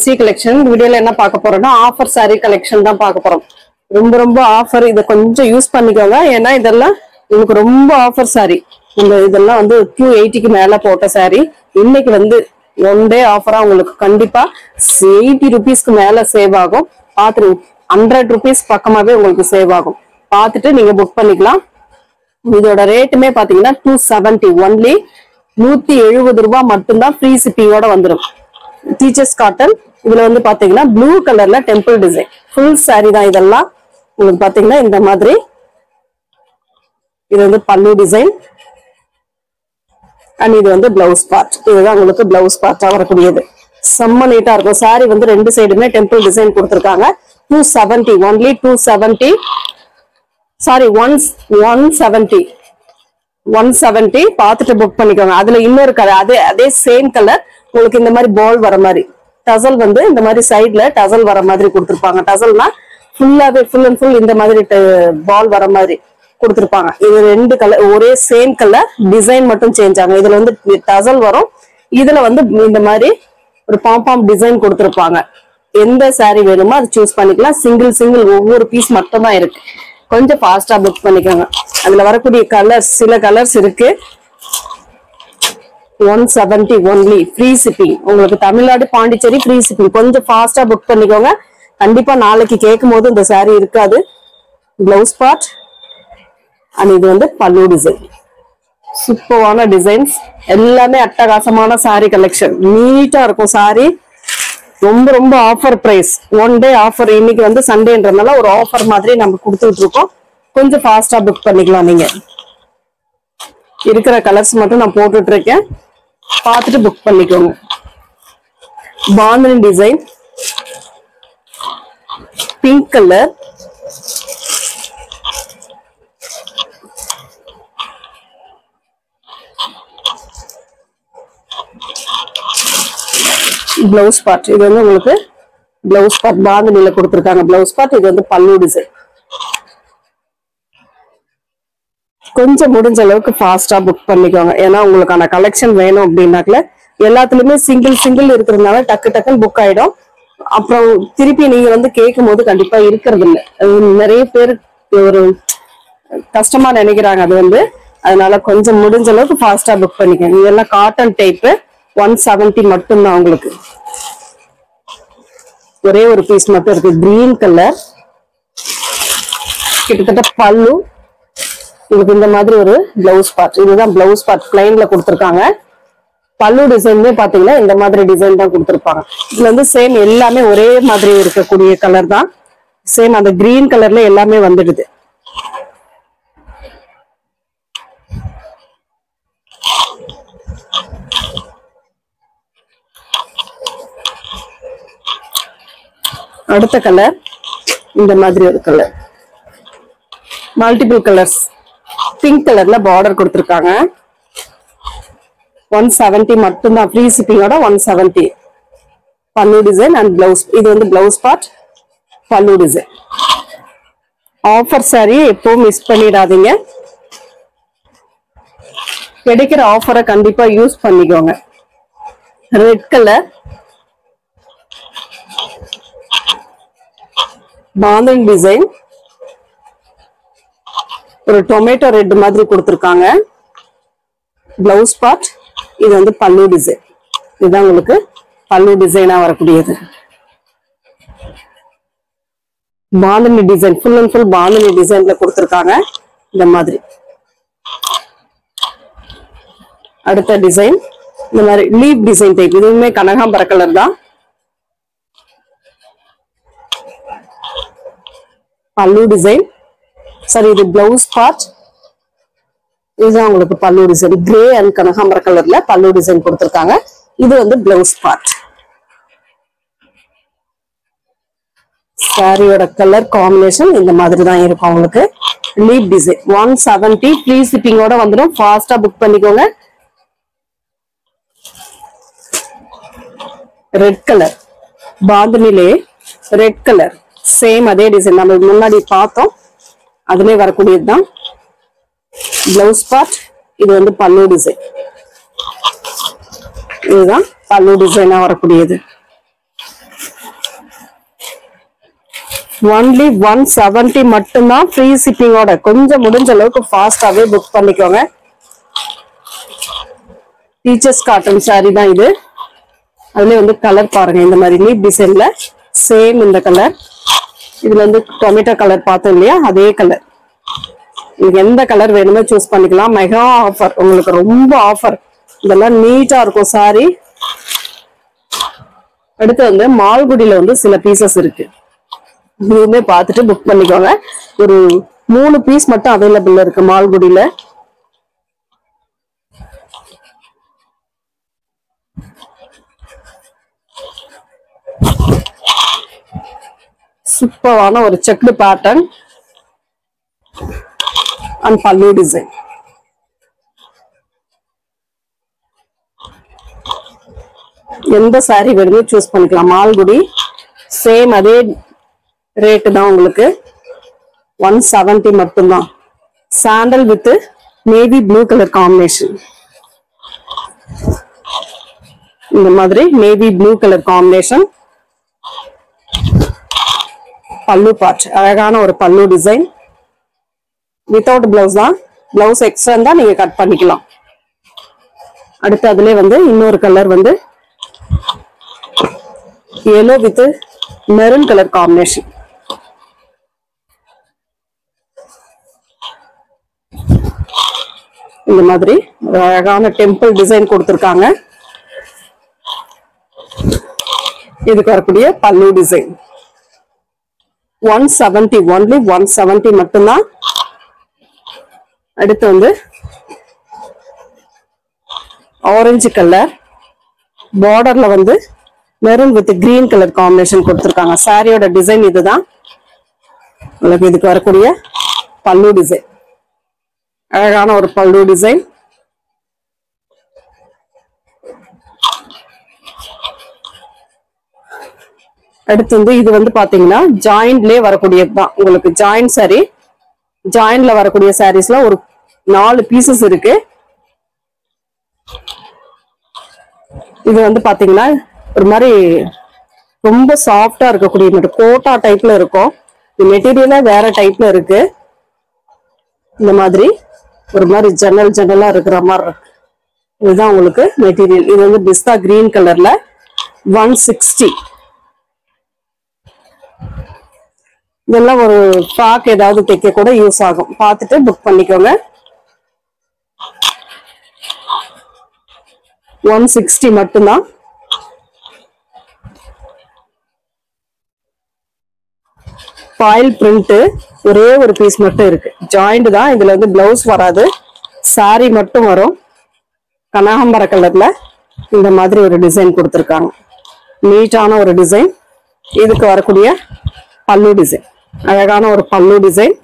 C collection வீடியோல என்ன பார்க்க போறோம்னா ஆஃபர் saree கலெக்ஷன் தான் பார்க்க போறோம். ரொம்ப ஆஃபர். இத கொஞ்சம் யூஸ் பண்ணிக்கோங்க. ஏன்னா இதெல்லாம் உங்களுக்கு ரொம்ப ஆஃபர் saree. இதெல்லாம் வந்து 280க்கு மேல போட்ட saree. இன்னைக்கு வந்து ஒன் டே ஆஃபரா உங்களுக்கு கண்டிப்பா 80 ரூபீஸ்க்கு மேல சேவ் ஆகும். பாத்து 100 ரூபீஸ் பக்கமாவே உங்களுக்கு சேவ் ஆகும். பார்த்துட்டு நீங்க புக் பண்ணிக்கலாம். இதோட ரேட்டுமே பாத்தீங்கன்னா 270 ஒன்லி 170 ரூபாய் மட்டும்தான். ஃப்ரீ ஷிப்பிங்கோட வந்துடும். Teachers cotton. இதுல வந்து பாத்தீங்கன்னா ப்ளூ கலர்ல டெம்பிள் டிசைன் ஃபுல் saree தான். இதெல்லாம் உங்களுக்கு பாத்தீங்கன்னா இந்த மாதிரி. இது வந்து பல்லு டிசைன் அண்ட் இது வந்து பிளவுஸ் பார்ட். இதுதான் உங்களுக்கு பிளவுஸ் பார்ட்டா வரக்கூடியது. செம்ம நீட்டா இருக்கும். saree வந்து ரெண்டு சைடுமே டெம்பிள் டிசைன் கொடுத்திருக்காங்க. 270 ஒன்லி 270. சாரி 170 பார்த்துட்டு புக் பண்ணிக்கோங்க. அதுல இன்னொரு கலர் அதே சேம் கலர் உங்களுக்கு இந்த மாதிரி பால் வர மாதிரி டசல் வந்து இந்த மாதிரி சைட்ல டசல் வர மாதிரி கொடுத்திருப்பாங்க. டசல்னா ஃபுல்லாவே ஃபுல் அண்ட் ஃபுல் இந்த மாதிரி பால் வர மாதிரி கொடுத்திருப்பாங்க. இது ரெண்டு கலர் ஒரே சேம் கலர், டிசைன் மட்டும் சேஞ்ச் ஆகும். இதுல வந்து டசல் வரும், இதுல வந்து இந்த மாதிரி ஒரு பாம் டிசைன் கொடுத்திருப்பாங்க. எந்த saree வேணுமோ அது சூஸ் பண்ணிக்கலாம். சிங்கிள் ஒவ்வொரு பீஸ் மட்டும் தான் இருக்கு. கொஞ்சம் ஃபாஸ்டா புக் பண்ணிக்கோங்க. அதுல வரக்கூடிய கலர்ஸ் சில கலர்ஸ் இருக்கு. 170 ஒன்லி ஃப்ரீ ஷிப்பிங். உங்களுக்கு தமிழ்நாடு பாண்டிச்சேரி ஃப்ரீ ஷிப்பிங். கொஞ்சம் ஃபாஸ்டா புக் பண்ணிக்கோங்க. கண்டிப்பா நாளைக்கு கேட்கும் போது இந்த saree இருக்காது. பிளவுஸ் பார்ட் அண்ட் இது வந்து பல்லு டிசைன். சூப்பரான டிசைன்ஸ் எல்லாமே அட்டகாசமான saree கலெக்ஷன். நீட்டா இருக்கும் saree. ரொம்ப offer price. One day offer. இன்னைக்கு வந்து சண்டேன்றதுனால ஒரு ஆஃபர் மாதிரி நம்ம கொடுத்துட்டு இருக்கோம். கொஞ்சம் ஃபாஸ்டா புக் பண்ணிக்கலாம். நீங்க இருக்கிற கலர்ஸ் மட்டும் நான் போட்டுட்டு இருக்கேன். பார்த்துட்டு புக் பண்ணிக்கோங்க. Bandhani design pink colour, blouse part. இது வந்து உங்களுக்கு பிளவுஸ் பார்ட் பாந்தினில கொடுத்திருக்காங்க. Blouse part. இது வந்து பல்லு டிசைன். கொஞ்சம் முடிஞ்ச அளவுக்கு ஃபாஸ்டா புக் பண்ணிக்கோங்க. ஏன்னா உங்களுக்கான கலெக்ஷன் வேணும் அப்படின்னாக்கல எல்லாத்துலயுமே சிங்கிள் இருக்கிறதுனால டக்குன்னு புக் ஆயிடும். அப்புறம் திருப்பி நீங்க வந்து கேட்கும் போது கண்டிப்பா இருக்கிறது இல்லை. நிறைய பேர் ஒரு கஷ்டமா நினைக்கிறாங்க. அது வந்து அதனால கொஞ்சம் முடிஞ்ச அளவுக்கு ஃபாஸ்டா புக் பண்ணிக்கோங்க. இதெல்லாம் காட்டன் டைப்பு. 170 மட்டும்தான் உங்களுக்கு. ஒரே ஒரு பீஸ் மட்டும் இருக்கு. கிரீன் கலர் கிட்டத்தட்ட பல்லு. இதுக்கு இந்த மாதிரி ஒரு பிளவுஸ் பார்ட். இதுதான் பிளவுஸ் பார்ட். பிளைன்ல கொடுத்திருக்காங்க. பல்லு டிசைன்மே பாத்தீங்கன்னா இந்த மாதிரி டிசைன் தான் கொடுத்திருப்பாங்க. இதுல வந்து சேம் எல்லாமே ஒரே மாதிரி இருக்கக்கூடிய கலர் தான். சேம் அந்த கிரீன் கலர்ல எல்லாமே வந்துடுது. அடுத்த கலர் இந்த மாதிரி ஒரு கலர். Multiple colours. பிங்க் கலர்ல பார்டர் கொடுத்திருக்காங்க. 170 மட்டும்தான். ஃப்ரீ ஷிப்பிங்கோட 170. பல்லு டிசைன் அண்ட் பிளவுஸ். இது வந்து பிளவுஸ் பார்ட், பல்லு டிசைன். ஆஃபர் saree எப்பவும் மிஸ் பண்ணிடாதீங்க. கிடைக்கிற ஆஃபரை கண்டிப்பா யூஸ் பண்ணிக்கோங்க. Red colour bandhani design. ஒரு டொமேட்டோ ரெட் மாதிரி கொடுத்திருக்காங்க. Blouse part. இது வந்து பல்லு டிசைன். இதுதான் உங்களுக்கு பல்லு டிசைனா வரக்கூடியது. Bandhani design full and full bandhani டிசைன்ல கொடுத்திருக்காங்க இந்த மாதிரி. அடுத்த டிசைன் இந்த மாதிரி லீப் டிசைன் டைப். இதுவுமே கனகாம்பர கலர் தான். பல்லு டிசைன். சரி, இது பிளவுஸ் பார்ட். இதுதான் உங்களுக்கு பல்லு டிசைன். கிரே அண்ட் கனகாம்பர கலர்ல பல்லு டிசைன் கொடுத்திருக்காங்க. இது வந்து பிளவுஸ் பார்ட். சாரியோட கலர் காம்பினேஷன் இந்த மாதிரி தான் இருக்கும் உங்களுக்கு. லீப் டிசைன் 170 ஃப்ரீ ஷிப்பிங்கோட வந்துடும். ஃபாஸ்டா புக் பண்ணிக்கோங்க. ரெட் கலர் பாந்தினிலே ரெட் கலர் சேம் அதே டிசைன் நம்ம முன்னாடி பார்த்தோம். அதுலயே வரக்கூடியதுதான் பிளவுஸ் பார்ட். இது வந்து பல்லு டிசைன். இதுதான் பல்லு டிசைனா வரக்கூடியது. ஒன்லி 170 மட்டும்தான், ஃப்ரீ ஷிப்பிங்கோட. கொஞ்சம் முடிஞ்ச அளவுக்கு ஃபாஸ்டாவே புக் பண்ணிக்கோங்க. டீச்சர்ஸ் காட்டன் சாரி தான் இது. அதுல வந்து கலர் பாருங்க, இந்த மாதிரி லீப் டிசைன்ல சேம் இந்த கலர். இதுல வந்து டொமேட்டோ கலர் பார்த்தோம் இல்லையா, அதே கலர். உங்களுக்கு எந்த கலர் வேணுமோ சூஸ் பண்ணிக்கலாம். மெகா ஆஃபர், உங்களுக்கு ரொம்ப ஆஃபர். இதெல்லாம் நீட்டா இருக்கும் சாரி. அடுத்து வந்து மால்குடியில வந்து சில பீசஸ் இருக்கு, இதுவுமே பார்த்துட்டு புக் பண்ணிக்கோங்க. ஒரு 3 பீஸ் மட்டும் அவைலபிள் இருக்கு மால்குடியில. சூப்பரான ஒரு செக்டு பேட்டர்ன் அண்ட் பல்லு டிசைன். எந்த சாரி வேணுமோ சூஸ் பண்ணிக்கலாம். மால்குடி சேம் அதே ரேட்டு தான் உங்களுக்கு. 170 மட்டும்தான். Sandal with navy blue colour combination. இந்த மாதிரி நேவி ப்ளூ கலர் காம்பினேஷன். பல்லு பார்ட் அழகான ஒரு பல்லு டிசைன். வித்தவுட் பிளவுஸ் தான், பிளவுஸ் எக்ஸ்ட்ரா தான் நீங்க கட் பண்ணிக்கலாம். அடுத்து அதுல வந்து இன்னொரு கலர் வந்து yellow with maroon colour combination. இந்த மாதிரி அழகான டெம்பிள் டிசைன் கொடுத்திருக்காங்க. இதுக்கு வரக்கூடிய பல்லு டிசைன் 170, ஒன்லி 170 மட்டும்தான். அடுத்து வந்து ஆரஞ்சு கலர் பார்டர்ல வந்து maroon with green colour combination கொடுத்திருக்காங்க. சாரியோட டிசைன் இதுதான். உங்களுக்கு இதுக்கு வரக்கூடிய பல்லு டிசைன் அழகான ஒரு பல்லு டிசைன். அடுத்து வந்து இது வந்து பாத்தீங்கன்னா ஜாயிண்ட்லயே வரக்கூடியதுதான். உங்களுக்கு ஜாயிண்ட் சாரி, ஜாயிண்ட்ல வரக்கூடிய சாரீஸ்ல ஒரு 4 பீசஸ் இருக்கு. இது வந்து பாத்தீங்கன்னா ஒரு மாதிரி ரொம்ப சாஃப்டா இருக்கக்கூடிய கோட்டா டைப்ல இருக்கும். இது மெட்டீரியலா வேற டைப்ல இருக்கு. இந்த மாதிரி ஒரு மாதிரி ஜன்னலா இருக்கிற மாதிரி இருக்கு. இதுதான் உங்களுக்கு மெட்டீரியல். இது வந்து பிஸ்தா கிரீன் கலர்ல 160. இதெல்லாம் ஒரு ஃப்ராக் ஏதாவது தைக்க கூட யூஸ் ஆகும். பார்த்துட்டு புக் பண்ணிக்கோங்க. 160 மட்டும்தான். ஃபாயில் பிரிண்ட் ஒரே ஒரு பீஸ் மட்டும் இருக்கு. ஜாயிண்ட் தான். இதுல வந்து பிளவுஸ் வராது, சாரி மட்டும் வரும். கனகாம்பர கலர்ல இந்த மாதிரி ஒரு டிசைன் கொடுத்திருக்காங்க. நீட்டான ஒரு டிசைன். இதுக்கு வரக்கூடிய பல்லு டிசைன் அழகான ஒரு பல்லு டிசைன்.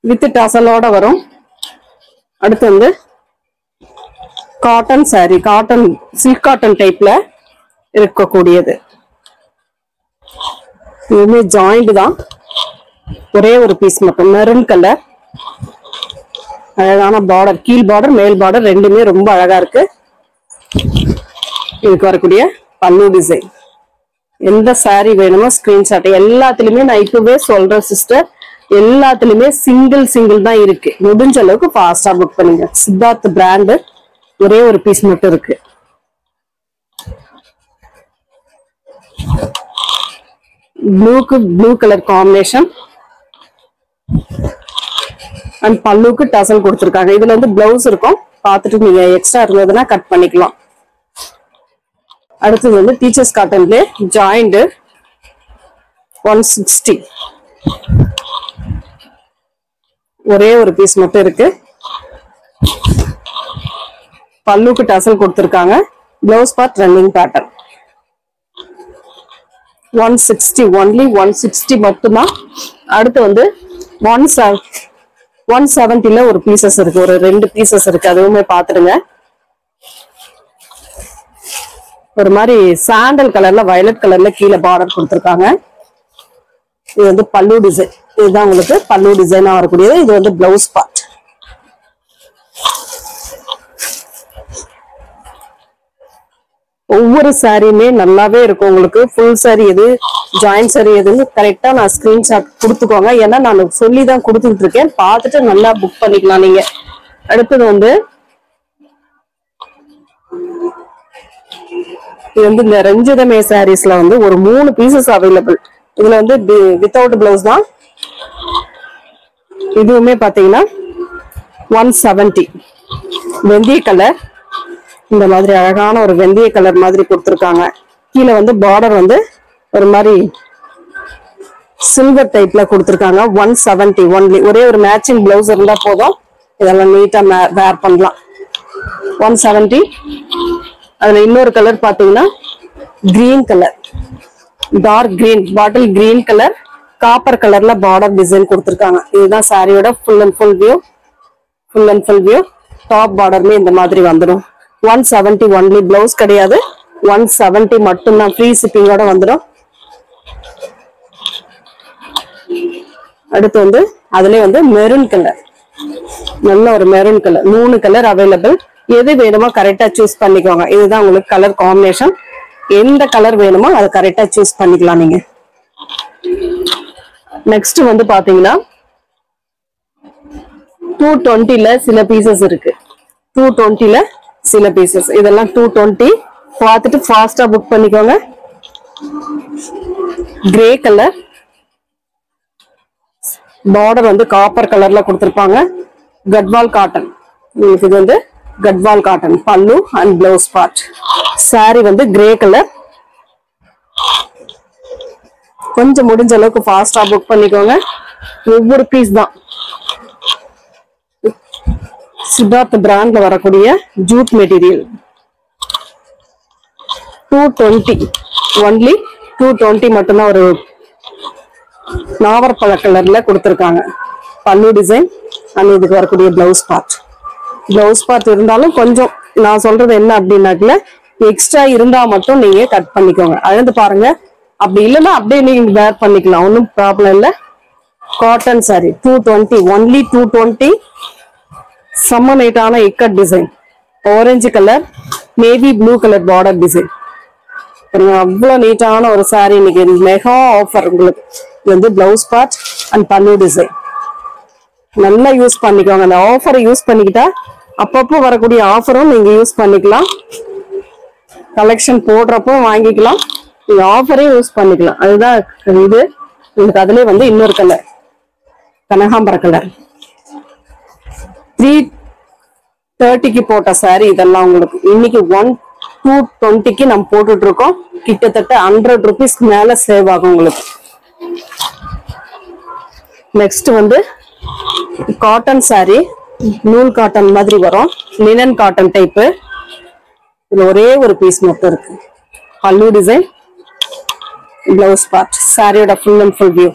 வித் டசலோட வரும். அடுத்து வந்து cotton sorry, cotton silk cotton டைப்ல இருக்கக்கூடியது. இதுவுமே ஜாயிண்ட் தான். ஒரே ஒரு பீஸ் மட்டும் மெரூன் கலர். அழகான பார்டர், கீழ் பார்டர் மேல் பார்டர் ரெண்டுமே ரொம்ப அழகா இருக்கு. இதுக்கு வரக்கூடிய பல்லு டிசைன். எந்த சாரி வேணுமோ ஸ்கிரீன்ஷாட். எல்லாத்துலயுமே நான் இப்பவே சொல்றேன் சிஸ்டர், எல்லாத்துலயுமே சிங்கிள் தான் இருக்கு. முடிஞ்ச அளவுக்கு ஃபாஸ்டா புக் பண்ணுங்க. சித்தார்த் பிராண்ட் ஒரே ஒரு பீஸ் மட்டும் இருக்கு. ப்ளூக்கு ப்ளூ கலர் காம்பினேஷன் அண்ட் பல்லுக்கு டசல் கொடுத்துருக்காங்க. இதுல வந்து பிளவுஸ் இருக்கும். பார்த்துட்டு நீங்க எக்ஸ்ட்ரா இருந்ததுன்னா கட் பண்ணிக்கலாம். அடுத்தது வந்து டீச்சர்ஸ் காட்டன்ல ஜாயிண்ட் 160. ஒரே ஒரு பீஸ் மட்டும் இருக்கு. பல்லுக்கு டசல் கொடுத்திருக்காங்க. Blouse part running pattern. 160, only 160 மட்டும்தான். அடுத்து வந்து 170ல ஒரு பீசஸ் இருக்கு, ஒரு 2 பீசஸ் இருக்கு. அதுவுமே பாத்துடுங்க. ஒரு மாதிரி சாண்டல் கலர்ல வயலட் கலர்ல கீழே பார்டர் கொடுத்திருக்காங்க. இது வந்து பல்லு டிசைன். இதுதான் உங்களுக்கு பல்லு டிசைனா வரக்கூடியது. இது வந்து பிளவுஸ் பார்ட். ஒவ்வொரு சாரியுமே நல்லாவே இருக்கும் உங்களுக்கு. ஃபுல் சாரி எது, ஜாயிண்ட் சாரி எதுன்னு கரெக்டா நான் ஸ்கிரீன்ஷாட் கொடுத்துக்கோங்க. ஏன்னா நான் சொல்லிதான் கொடுத்துட்டு இருக்கேன், பார்த்துட்டு நல்லா புக் பண்ணிக்கலாம் நீங்க. அடுத்தது வந்து இது வந்து இந்த ரஞ்சிதமே சாரீஸ்ல வந்து ஒரு 3 பீசஸ் அவைலபிள். இதுல வந்து வித்தவுட் பிளவுஸ் தான். இதுவுமே பாத்தீங்கன்னா 170 வெந்தய கலர். இந்த மாதிரி அழகான ஒரு வெந்தய கலர் மாதிரி கொடுத்துருக்காங்க. கீழே வந்து பார்டர் வந்து ஒரு மாதிரி சில்வர் டைப்ல கொடுத்துருக்காங்க. 170 ஒன்லி. ஒரே ஒரு மேட்சிங் பிளவுஸ் இருந்தா போதும், இதெல்லாம் நீட்டா வேர் பண்ணலாம். 170. அதுல இன்னொரு கலர் பாத்தீங்கன்னா green colour, dark green, bottle green colour, copper கலர்ல பார்டர் டிசைன் கொடுத்துருக்காங்க. இதுதான் சாரியோட full and full view. Full and full view. Top பார்டர்மே இந்த மாதிரி வந்துடும். 170 ஒன்லி. பிளவுஸ் கிடையாது, 170 மட்டும்தான். ஃப்ரீ ஷிப்பிங்கோட வந்துடும். அடுத்து வந்து அதுல வந்து மெரூன் கலர், நல்ல ஒரு மெரூன் கலர். 3 colour available. எது வேணுமோ கரெக்டா சூஸ் பண்ணிக்கோங்க. இதுதான் உங்களுக்கு கலர் காம்பினேஷன். எந்த கலர் வேணுமோ அதை கரெக்டா சூஸ் பண்ணிக்கலாம் நீங்க. நெக்ஸ்ட் வந்து பாத்தீங்கன்னா 220ல சில பீசஸ் இருக்கு. 220ல சில பீசஸ். இதெல்லாம் 220. பார்த்துட்டு ஃபாஸ்டா புக் பண்ணிக்கோங்க. கிரே கலர், பார்டர் வந்து காப்பர் கலர்ல கொடுத்திருப்பாங்க. கட்வால் காட்டன். உங்களுக்கு இது வந்து கட்வால் காட்டன். பல்லு அண்ட் பிளவுஸ் பார்ட். சாரி வந்து கிரே கலர். கொஞ்சம் முடிஞ்ச அளவுக்கு ஃபாஸ்டா புக் பண்ணிக்கோங்க. ஒவ்வொரு பீஸ் தான். சித்தார்த் பிராண்ட்ல வரக்கூடிய ஜூட் மெட்டீரியல். 220 ஒன்லி. 220 மட்டும்தான். ஒரு நாவற்பழ கலர்ல கொடுத்துருக்காங்க. பல்லு டிசைன் அண்ட் இதுக்கு வரக்கூடிய பிளவுஸ் பார்ட். பிளவுஸ் பார்ட் இருந்தாலும் கொஞ்சம் நான் சொல்றது என்ன அப்படின்னாக்கல, எக்ஸ்ட்ரா இருந்தா மட்டும் நீங்க கட் பண்ணிக்கோங்க. அழுந்து பாருங்க. அப்படி இல்லைன்னா அப்படியே நீங்க வேர் பண்ணிக்கலாம், ஒன்றும் ப்ராப்ளம் இல்லை. Cotton sorry 220 only. 220. செம்ம நீட்டான ikat design. Orange colour, navy blue colour border design. அவ்வளவு நீட்டான ஒரு சாரி. இன்னைக்கு மெகா ஆஃபர் உங்களுக்கு. இது வந்து பிளவுஸ் பார்ட் அண்ட் பல்லு டிசைன். நல்லா யூஸ் பண்ணிக்கோங்க. அந்த ஆஃபரை யூஸ் பண்ணிக்கிட்டா அப்பப்போ வரக்கூடிய ஆஃபரும் நீங்க யூஸ் பண்ணிக்கலாம். கலெக்ஷன் போடுறப்போ வாங்கிக்கலாம், நீங்க ஆஃபரையும் யூஸ் பண்ணிக்கலாம். அதுதான் இது. உங்களுக்கு அதுல வந்து இன்னொரு கலர் கனகாம்பர கலர். 330க்கு போட்ட சாரி இதெல்லாம் உங்களுக்கு. இன்னைக்கு 220க்கு நம்ம போட்டுட்டு இருக்கோம். கிட்டத்தட்ட 100 ரூபீஸ்க்கு மேல சேவ் ஆகும் உங்களுக்கு. நெக்ஸ்ட் வந்து காட்டன் சாரி. நூல் காட்டன் மாதிரி வரும். Linen cotton type. இதுல ஒரே ஒரு பீஸ் மட்டும் இருக்கு. Pallu design, blouse part. சாரியோட full and full view.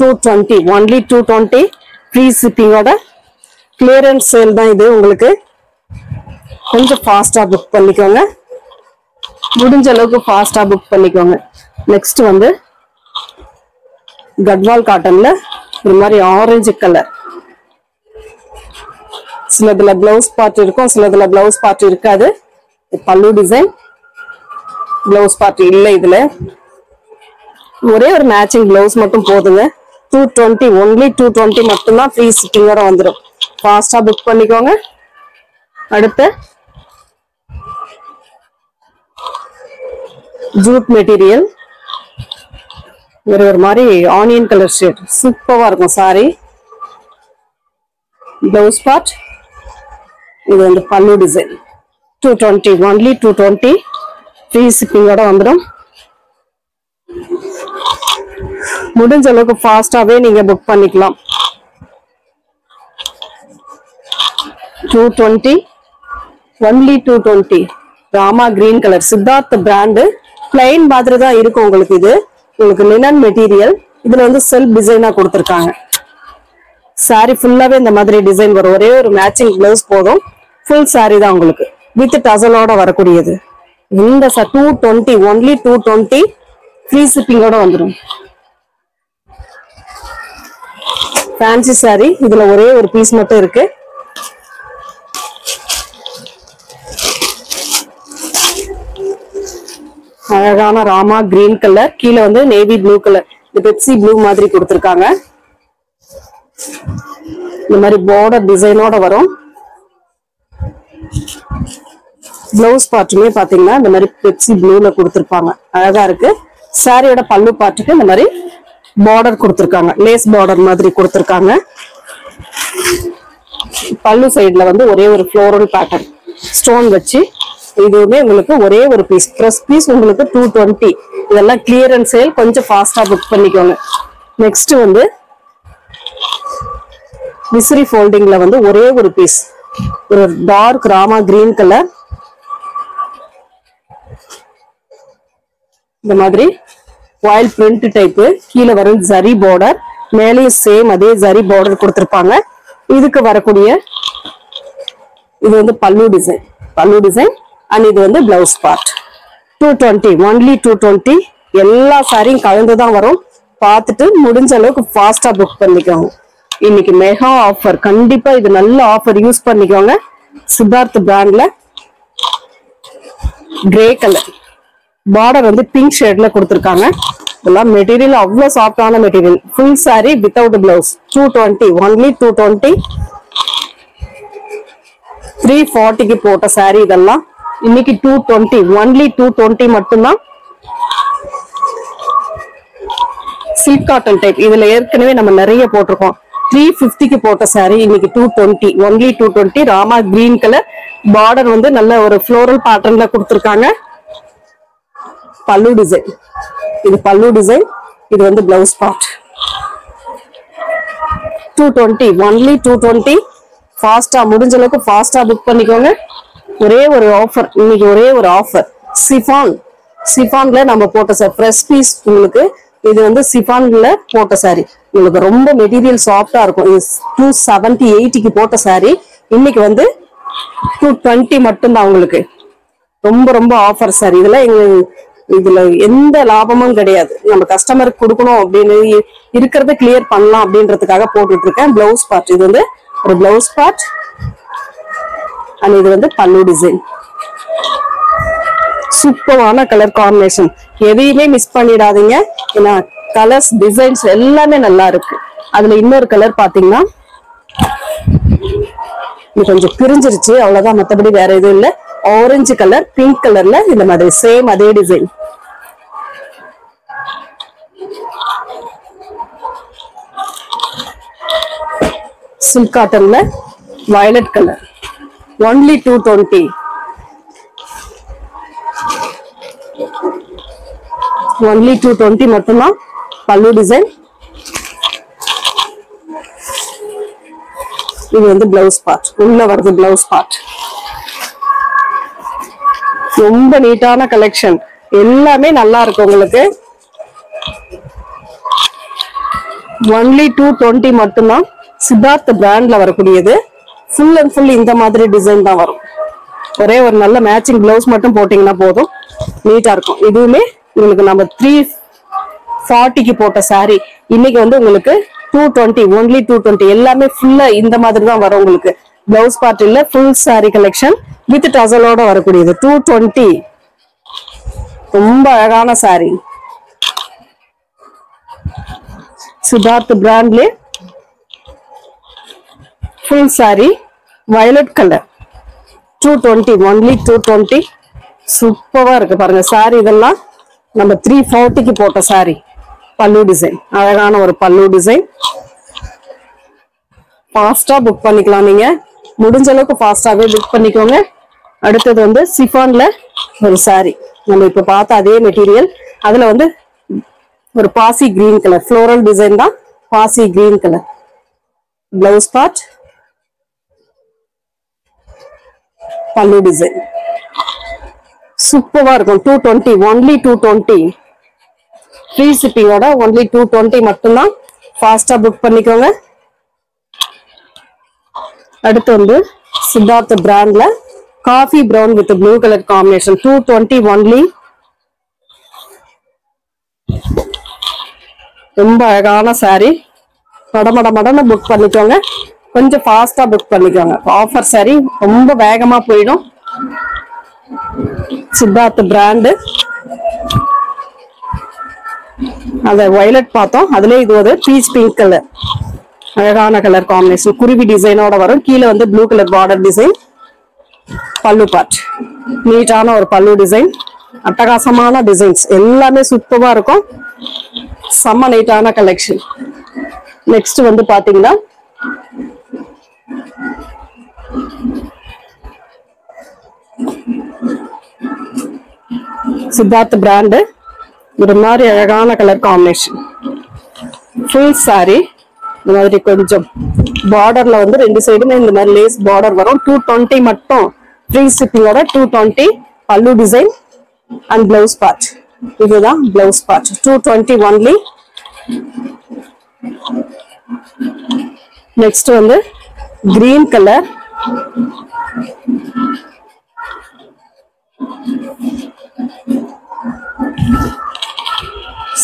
220 only. 220 free ஷிப்பிங்கோட கிளியரன்ஸ் சேல் தான் இது உங்களுக்கு. கொஞ்சம் ஃபாஸ்டா புக் பண்ணிக்கோங்க. முடிஞ்ச அளவுக்கு ஃபாஸ்டா புக் பண்ணிக்கோங்க. நெக்ஸ்ட் வந்து கட்வால் காட்டன்ல ஒரு மாதிரி ஆரஞ்சு கலர். சிலதுல பிளவுஸ் பார்ட் இருக்கும், சிலதுல பிளவுஸ் பார்ட் இருக்காது. பல்லு டிசைன், பிளவுஸ் பார்ட் இல்லை. இதுல ஒரே ஒரு மேட்சிங் பிளவுஸ் மட்டும் போதுங்க. 220 ஒன்லி. 220 மட்டும்தான். ஃப்ரீ ஷிப்பிங்கோட வந்துடும். ஃபாஸ்டா புக் பண்ணிக்கோங்க. அடுத்து ஜூட் மெட்டீரியல். ஒரு மாதிரி ஆனியன் கலர் ஷேட். சூப்பரா இருக்கும் சாரி. Blouse part. இது வந்து பல்லு டிசைன். 220 ஒன்லி. 220 ஃப்ரீ ஷிப்பிங்கோட வந்துடும். முடிஞ்ச அளவுக்கு ஃபாஸ்டாவே நீங்க புக் பண்ணிக்கலாம். 220 only. 220 Rama green colour. Siddharth brand. Plain மாதிரி தான் இருக்கும் உங்களுக்கு. இது உங்களுக்கு லினன் மெட்டீரியல். இதுல வந்து செல்ஃப் டிசைனா கொடுத்துருக்காங்க. சாரி ஃபுல்லாவே இந்த மாதிரி டிசைன் வரும். ஒரே ஒரு மேட்சிங் பிளவுஸ் போதும். ஃபுல் சாரி தான் உங்களுக்கு வித் டசலோட வரக்கூடியது. இந்த 220 ஒன்லி. 220 ஃப்ரீ ஷிப்பிங்கோட வந்துடும். Fancy sorry. இதுல ஒரே ஒரு பீஸ் மட்டும் இருக்கு. அழகான ராமா கிரீன் கலர், கீழே வந்து நேவி ப்ளூ கலர், இந்த பெப்சி ப்ளூ மாதிரி கொடுத்துருக்காங்க. இந்த மாதிரி பார்டர் டிசைனோட வரும். பிளவுஸ் பார்ட்டுமே பாத்தீங்கன்னா இந்த மாதிரி பெப்சி ப்ளூல கொடுத்துருப்பாங்க, அழகா இருக்கு. சாரியோட பல்லு பார்ட்டுக்கு இந்த மாதிரி பார்டர் கொடுத்துருக்காங்க, லேஸ் பார்டர் மாதிரி கொடுத்துருக்காங்க. பல்லு சைடுல வந்து ஒரே ஒரு ஃப்ளோரல் பேட்டர்ன் ஸ்டோன் வச்சு, இதுவுமே உங்களுக்கு ஒரே ஒரு பீஸ், ப்ரெஸ் பீஸ் உங்களுக்கு 220. இதெல்லாம் கிளியரன்ஸ் சேல், கொஞ்சம் ஃபாஸ்டா புக் பண்ணிக்கோங்க. நெக்ஸ்ட் வந்து விசிறி ஃபோல்டிங்ல வந்து ஒரே ஒரு பீஸ், ஒரு டார்க் ராமா கிரீன் கலர், இந்த மாதிரி வாயில் பிரிண்ட் டைப், கீழே வரும் ஜரி பார்டர், மேலேயும் சேம் அதே ஜரி பார்டர் கொடுத்துருப்பாங்க. இதுக்கு வரக்கூடிய இது வந்து பல்லு டிசைன் அண்ட் இது வந்து பிளவுஸ் பார்ட். 220, ஒன்லி 220. எல்லா சாரியும் கலந்துதான் வரும். பார்த்துட்டு முடிஞ்ச அளவுக்கு ஃபாஸ்டா புக் பண்ணிக்கோங்க. இன்னைக்கு மெகா ஆஃபர், கண்டிப்பா இது நல்ல ஆஃபர், யூஸ் பண்ணிக்கோங்க. சித்தார்த் பிராண்ட்ல கிரே கலர் பார்டர் வந்து பிங்க் ஷேட்ல கொடுத்துருக்காங்க. இதெல்லாம் மெட்டீரியல் அவ்வளவு சாஃப்டான material. Full sorry without blouse. 220, only 220. 340க்கு போட்ட சாரி இதெல்லாம் இன்னைக்கு 220, ஒன்லி 220 மட்டும்தான். சில்க் காட்டன் டைப், இதுல ஏற்கனவே நம்ம நிறைய போட்டிருக்கோம். 350க்கு போட்ட சாரி இன்னைக்கு 220, only 220. Rama green colour border வந்து நல்ல ஒரு ஃப்ளோரல் பேட்டர்ன்ல கொடுத்துருக்காங்க. பல்லு டிசைன், இது பல்லு டிசைன், இது வந்து பிளவுஸ் பார்ட். 220, ஒன்லி 220. ஃபாஸ்டா முடிஞ்ச அளவுக்கு ஃபாஸ்டா புக் பண்ணிக்கோங்க. ஒரே ஒரு ஆஃபர், இன்னைக்கு ஒரே ஒரு ஆஃபர். சிஃபான்ல நம்ம போட்ட சார் ஃப்ரெஷ் பீஸ் உங்களுக்கு. இது வந்து சிஃபான்ல போட்ட சாரி, உங்களுக்கு ரொம்ப மெட்டீரியல் சாஃப்டா இருக்கும். இது 278க்கு போட்ட சாரி இன்னைக்கு வந்து 220 மட்டும்தான் உங்களுக்கு. ரொம்ப ரொம்ப ஆஃபர் சார். இதுல எந்த லாபமும் கிடையாது. நம்ம கஸ்டமருக்கு கொடுக்கணும் அப்படின்னு இருக்கிறத கிளியர் பண்ணலாம் அப்படின்றதுக்காக போட்டுட்டு இருக்கேன். பிளவுஸ் பார்ட், இது வந்து ஒரு பிளவுஸ் பார்ட் அண்ட் இது வந்து பல்லு டிசைன். சூப்பரான கலர் காம்பினேஷன், எதையுமே மிஸ் பண்ணிடாதீங்க. ஏன்னா கலர்ஸ் டிசைன்ஸ் எல்லாமே நல்லா இருக்கு. அதுல இன்னொரு கலர் பாத்தீங்கன்னா இது கொஞ்சம் பிரிஞ்சிருச்சு, அவ்வளவுதான், மத்தபடி வேற எதுவும் இல்ல. ஆரஞ்சு கலர், பிங்க் கலர்ல இந்த மாதிரி சேம் அதே டிசைன். சில்க் காட்டன்ல வயலட் கலர், ஒன்லி 220. ஒன்லி 220 மட்டும்தான். பல்லு டிசைன், இது வந்து பிளவுஸ் பார்ட், உள்ள வருது பிளவுஸ் பார்ட். ரொம்ப நீட்டான கலெக்ஷன், எல்லாமே நல்லா இருக்கு உங்களுக்கு. ஒன்லி 220 மட்டும்தான். சித்தார்த் பிராண்ட்ல வரக்கூடியது. ஃபுல் அண்ட் ஃபுல் இந்த மாதிரி டிசைன் தான் வரும். ஒரே ஒரு நல்ல மேட்சிங் பிளவுஸ் மட்டும் போட்டீங்கன்னா போதும், நீட்டா இருக்கும். இதுவுமே உங்களுக்கு நம்ம 340க்கு போட்ட சாரி இன்னைக்கு வந்து உங்களுக்கு 220, ஒன்லி 220. எல்லாமே ஃபுல்லா இந்த மாதிரி தான் வரும் உங்களுக்கு. பிளவுஸ் பார்ட் இல்ல, ஃபுல் சாரி கலெக்ஷன் வித் டசலோட வரக்கூடியது. 220, ரொம்ப அழகான சாரி. சித்தார்த் பிராண்ட்ல full sorry violet colour, 220, only 220. சூப்பரா இருக்கு பாருங்க சாரி. இதெல்லாம் நம்ம 340க்கு போட்ட சாரி. பல்லு டிசைன், அழகான ஒரு பல்லு டிசைன். ஃபாஸ்டா புக் பண்ணிக்கலாம், நீங்க முடிஞ்ச அளவுக்கு ஃபாஸ்டாவே புக் பண்ணிக்கோங்க. அடுத்தது வந்து சிஃபான்ல ஒரு சாரி, நம்ம இப்ப பார்த்த அதே மெட்டீரியல். அதுல வந்து ஒரு பாசி கிரீன் கலர் ஃப்ளோரல் டிசைன் தான். பாசி கிரீன் கலர் பிளவுஸ் பார்ட், பல்லு டிசைன். சூப்பரா இருக்கும். 220, ஒன்லி 220. ஃப்ரீ ஷிப்பிங்கோட ஒன்லி 220 மட்டும்தான். ஃபாஸ்டா புக் பண்ணிக்கோங்க. அடுத்து வந்து சித்தார்த் பிராண்ட்ல coffee brown with blue colour combination, 220 only. ரொம்ப அழகான சாரி. மடமடன்னு புக் பண்ணிக்கோங்க, கொஞ்சம் ஃபாஸ்டா புக் பண்ணிக்கோங்க. ஆஃபர் சாரி ரொம்ப வேகமா போயிடும். சித்தார்த் பிராண்டு அந்த வயலட் பார்த்தோம், அதுல இது ஒரு பீச் பிங்க் கலர், அழகான கலர் காம்பினேஷன், குருவி டிசைனோட வரும். கீழே வந்து ப்ளூ கலர் பார்டர் டிசைன். பல்லு பார்ட் நீட்டான ஒரு பல்லு டிசைன், அட்டகாசமான டிசைன்ஸ் எல்லாமே சூப்பரா இருக்கும். செம்ம நீட்டான கலெக்ஷன். நெக்ஸ்ட் வந்து பாத்தீங்கன்னா சித்தார்த் பிராண்டு, ஒரு மாதிரி அழகான கலர் காம்பினேஷன். ஃபுல் சாரி இந்த மாதிரி கொஞ்சம் பார்டர்ல வந்து ரெண்டு சைடுமே இந்த மாதிரி லேஸ் பார்டர் வரும். 220 மட்டும் ஃப்ரீ ஷிப்பிங்கோட 220 பல்லு டிசைன் அண்ட் பிளவுஸ் பார்ட். இதுதான் பிளவுஸ் பார்ட் 220 ஒன்லி. நெக்ஸ்ட் வந்து கிரீன் கலர்,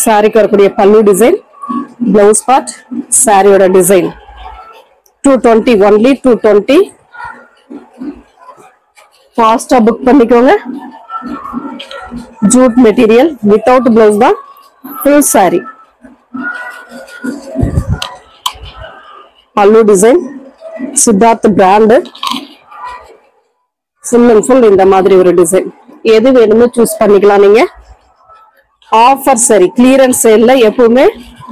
சாரிக்கு வரக்கூடிய பல்லு டிசைன், பிளவுஸ் பார்ட், சாரியோட டிசைன். 220 ஒன்லி, 220. ஃபாஸ்டா புக் பண்ணிக்கோங்க. ஜூட் மெட்டீரியல் வித்தவுட் பிளவுஸ் தான், ஃபுல் சாரி. பல்லு design Siddharth brand, full and full இந்த மாதிரி ஒரு டிசைன். எது வேணுமோ சூஸ் பண்ணிக்கலாம் நீங்க. ஆஃபர் சரி, கிளியரன்ஸ் சேல்ல எப்பவுமே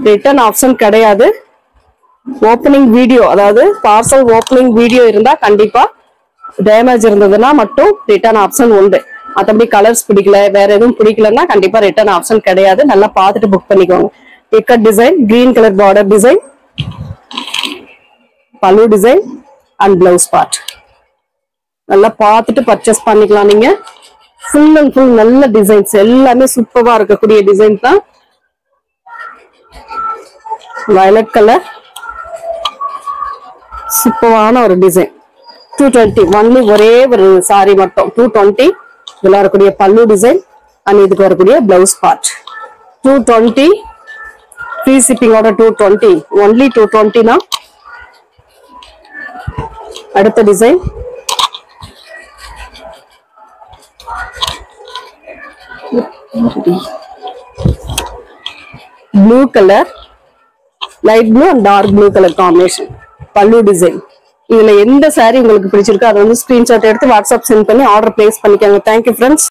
ரிட்டர்ன் ஆப்ஷன் கிடையாது. ஓப்பனிங் வீடியோ, அதாவது பார்சல் ஓப்பனிங் வீடியோ இருந்தா கண்டிப்பா டேமேஜ் இருந்ததுன்னா மட்டும் ரிட்டர்ன் ஆப்ஷன் உண்டு. மற்றபடி கலர்ஸ் பிடிக்கல, வேற எதுவும் பிடிக்கலன்னா கண்டிப்பா ரிட்டர்ன் ஆப்ஷன் கிடையாது. நல்லா பார்த்துட்டு புக் பண்ணிக்கோங்க. Ikat design, green colour border design, பல்லு டிசைன் அண்ட் பிளவுஸ் பார்ட். நல்லா பார்த்துட்டு பர்ச்சேஸ் பண்ணிக்கலாம் நீங்க. ஃபுல் அண்ட் ஃபுல் நல்ல டிசைன்ஸ், எல்லாமே சூப்பரா இருக்கக்கூடிய டிசைன் தான். வயலட் கலர், சூப்பரான ஒரு டிசைன். 220 ஒன்லி, ஒரே ஒரு சாரி மட்டும் 220. இதுல வரக்கூடிய பல்லு டிசைன் அண்ட் இதுக்கு வரக்கூடிய பிளவுஸ் பார்ட். 220 ஃப்ரீ ஷிப்பிங்கோட 220 ஒன்லி, 220 தான். அடுத்த design blue colour, light blue and dark blue colour combination. பல்லு டிசைன். இதுல எந்த சாரி உங்களுக்கு பிடிச்சிருக்கோ அதை வந்து ஸ்கிரீன்ஷாட் எடுத்து வாட்ஸ்அப் சென்ட் பண்ணி ஆர்டர் பிளேஸ் பண்ணிக்கோங்க. Thank you friends.